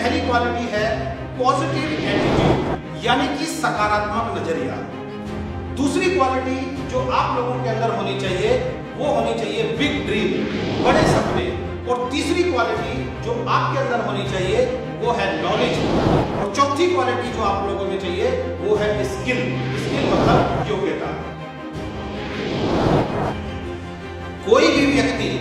पहली क्वालिटी है positive attitude, यानी कि सकारात्मक नजरिया। दूसरी क्वालिटी जो आप लोगों के अंदर होनी चाहिए वो होनी चाहिए बिग ड्रीम, बड़े सपने। और तीसरी क्वालिटी जो आपके अंदर होनी चाहिए वो है नॉलेज। और चौथी क्वालिटी जो आप लोगों में चाहिए वो है स्किल। स्किल मतलब योग्यता। कोई भी व्यक्ति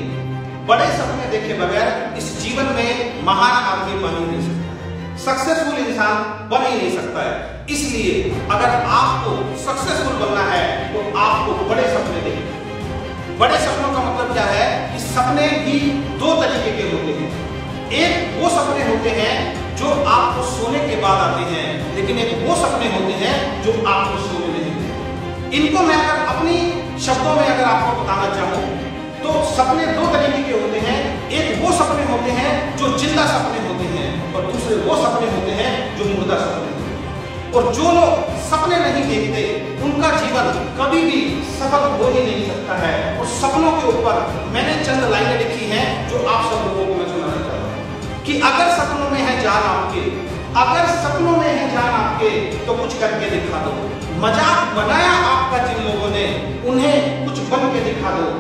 बड़े सपने देखे बगैर इस जीवन में महान आदमी बन ही नहीं सकता, सक्सेसफुल इंसान बन ही नहीं सकता है। इसलिए अगर आपको सक्सेसफुल बनना है तो आपको बड़े सपने देखने। बड़े सपनों का मतलब क्या है कि सपने भी दो तरीके के होते हैं। एक वो सपने होते हैं जो आपको सोने के बाद आते हैं, लेकिन एक वो सपने होते हैं जो आपको सोने नहीं देते। इनको मैं अगर अपनी शब्दों में अगर आपको बताना चाहूं तो सपने दो तरीके के होते हैं। एक वो सपने होते हैं जो जिंदा सपने होते हैं और दूसरे वो सपने होते हैं जो मुर्दा सपने होते हैं। और जो लोग सपने नहीं देखते उनका जीवन कभी भी सफल हो ही नहीं सकता है। और सपनों के ऊपर मैंने चंद लाइनें लिखी हैं जो आप सब लोगों को मैं सुनाना चाहता हूं कि अगर सपनों में है जान आपके, अगर सपनों में है जान आपके तो कुछ करके दिखा दो। मजाक बनाया आपका जिन लोगों ने उन्हें कुछ बन के दिखा दो।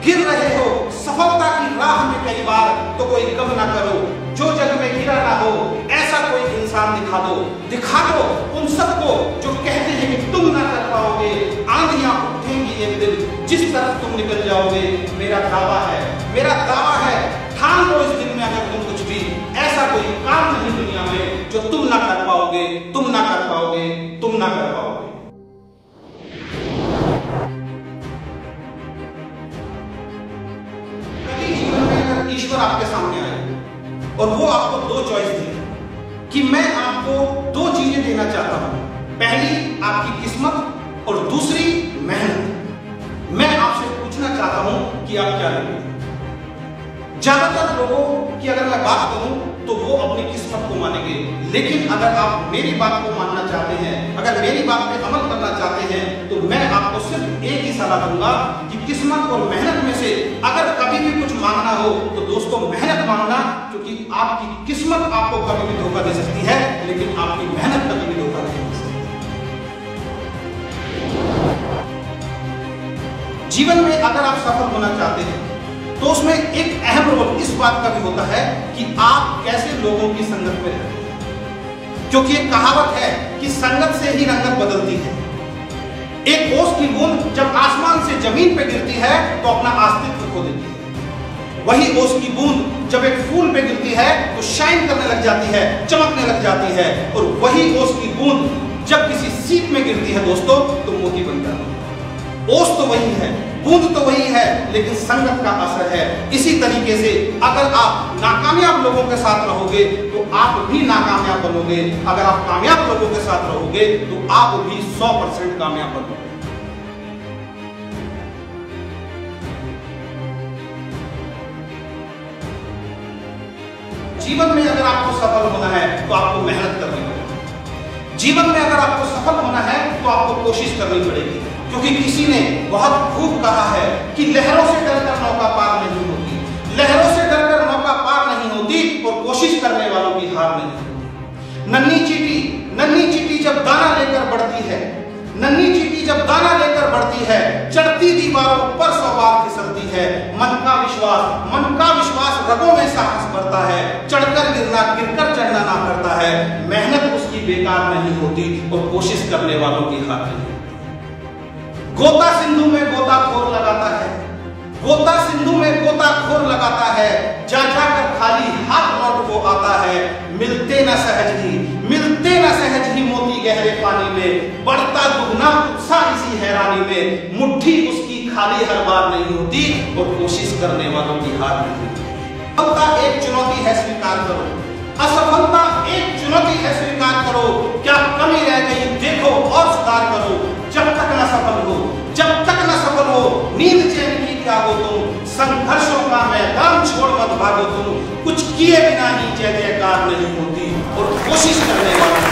गिर रहे हो सफलता की राह में कई बार तो कोई गम ना करो, जो जग में गिरा ना हो ऐसा कोई इंसान दिखा दो। दिखा दो उन सबको जो कहते हैं कि तुम ना कर पाओगे। आंधियां उठेंगी एक दिन जिस तरफ तुम निकल जाओगे। मेरा दावा है, मेरा दावा है, ठान लो इस दिन में अगर तुम कुछ भी ऐसा कोई काम नहीं दुनिया में जो तुम ना कर पाओगे, तुम ना कर पाओगे, तुम ना कर पाओगे। ईश्वर आपके सामने आए और वो आपको दो चॉइस दी कि मैं आपको दो चीजें देना चाहता हूं, पहली आपकी किस्मत और दूसरी मेहनत। मैं आपसे पूछना चाहता हूं कि आप क्या लेंगे। ज्यादातर लोगों की अगर मैं बात करूं तो वो अपनी किस्मत को मानेंगे, लेकिन अगर आप मेरी बात को मानना चाहते हैं, अगर मेरी बात पे अमल करना चाहते हैं तो मैं आपको सिर्फ एक ही सलाह दूंगा कि किस्मत और मेहनत में से अगर कभी भी कुछ मांगना हो तो दोस्तों मेहनत मांगना, क्योंकि आपकी किस्मत आपको कभी भी धोखा दे सकती है लेकिन आपकी मेहनत कभी भी धोखा नहीं दे सकती। जीवन में अगर आप सफल होना चाहते हैं तो उसमें एक अहम रोल इस बात का भी होता है कि आप कैसे लोगों की संगत में रहते हैं, क्योंकि एक कहावत है कि संगत से ही रंगत बदलती है। एक ओस की बूंद जब आसमान से जमीन पे गिरती है तो अपना अस्तित्व खो देती है। वही ओस की बूंद जब एक फूल पे गिरती है तो शाइन करने लग जाती है, चमकने लग जाती है। और वही ओस की बूंद जब किसी सीप में गिरती है दोस्तों तो मोती बन जाती है। ओस तो वही है, बूंद तो वही है, लेकिन संगत का असर है। इसी तरीके से अगर आप नाकामयाब लोगों के साथ रहोगे तो आप भी नाकामयाब बनोगे। अगर आप कामयाब लोगों के साथ रहोगे तो आप भी 100% कामयाब बनोगे। जीवन में अगर आपको सफल होना है तो आपको मेहनत करनी पड़ेगी। जीवन में अगर आपको सफल होना है तो आपको कोशिश करनी पड़ेगी, क्योंकि किसी ने बहुत खूब कहा है कि लहरों से डरकर नौका पार नहीं होती, लहरों से डरकर नौका पार नहीं होती और कोशिश करने वालों की हार नहीं होती। नन्ही चींटी जब दाना लेकर बढ़ती है, नन्ही चींटी जब दाना लेकर बढ़ती है, चढ़ती दीवारों पर 100 बार फिसलती है। मन का विश्वास रगों में साहस भरता है, चढ़कर गिरना गिरकर चढ़ना ना करता है। मेहनत उसकी बेकार नहीं होती और कोशिश करने वालों की हार नहीं होती। गोता सिंधु में गोताखोर लगाता है, गोता सिंधु में गोताखोर लगाता है, जा जाकर खाली हाथ लौट को आता है। मिलते न सहज ही मोती गहरे पानी में, बढ़ता दुगना उत्साह इसी हैरानी में। मुट्ठी उसकी खाली हर बार नहीं होती और कोशिश करने वालों की हार नहीं होती। सफलता एक चुनौती है, स्वीकार करो। असफलता एक चुनौती है, स्वीकार करो। क्या कमी रह गई देखो और सुधार करो। जब तक न सफल हो, जब तक न सफल हो, नींद चैन की त्यागो तुम। संघर्षों का मैदान छोड़ मत भागो तुम। कुछ किए बिना ही जय जयकार नहीं होती और कोशिश करने वाले